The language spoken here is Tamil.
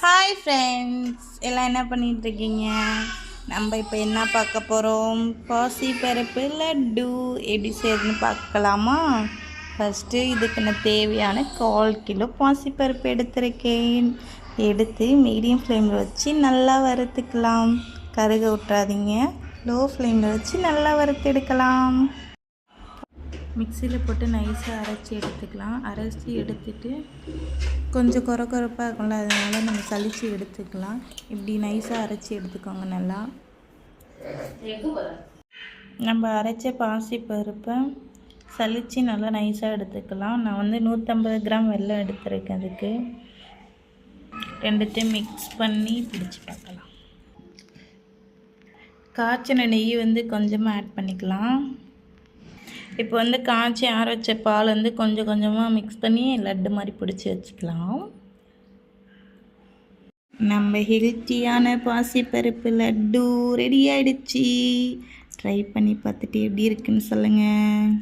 ஹாய் ஃப்ரெண்ட்ஸ், எல்லாம் என்ன பண்ணிகிட்ருக்கீங்க? நம்ம இப்போ என்ன பார்க்க போகிறோம்? பாசிப்பருப்பு லட்டு எப்படி செய்யறதுன்னு பார்க்கலாமா? ஃபஸ்ட்டு இதுக்கு நான் தேவையான 1/4 கிலோ பாசிப்பருப்பு எடுத்துருக்கேன். எடுத்து மீடியம் ஃப்ளேமில் வச்சு நல்லா வறுத்துக்கலாம். கருக விட்றாதீங்க. லோ ஃப்ளேமில் வச்சு நல்லா வறுத்து எடுக்கலாம். மிக்சியில் போட்டு நைஸாக அரைச்சி எடுத்துக்கலாம். அரைச்சி எடுத்துட்டு கொஞ்சம் கொரப்பாக இருக்கும்ல, அதனால் நம்ம சலித்து எடுத்துக்கலாம். இப்படி நைஸாக அரைச்சி எடுத்துக்கோங்க. நல்லா நம்ம அரைச்ச பாசிப்பருப்பை சலித்து நல்லா நைஸாக எடுத்துக்கலாம். நான் 150 கிராம் வெல்லம் எடுத்துருக்கேன். அதுக்கு ரெண்டுத்தையும் மிக்ஸ் பண்ணி பிடிச்சி பார்க்கலாம். காய்ச்சின நெய் கொஞ்சமாக ஆட் பண்ணிக்கலாம். இப்போ காய்ச்சி ஆற வச்ச பால் கொஞ்சம் கொஞ்சமாக மிக்ஸ் பண்ணி லட்டு மாதிரி பிடிச்சி வச்சுக்கலாம். நம்ம ஹெல்த்தியான பாசிப்பருப்பு லட்டு ரெடி ஆகிடுச்சு. ட்ரை பண்ணி பார்த்துட்டு எப்படி இருக்குன்னு சொல்லுங்கள்.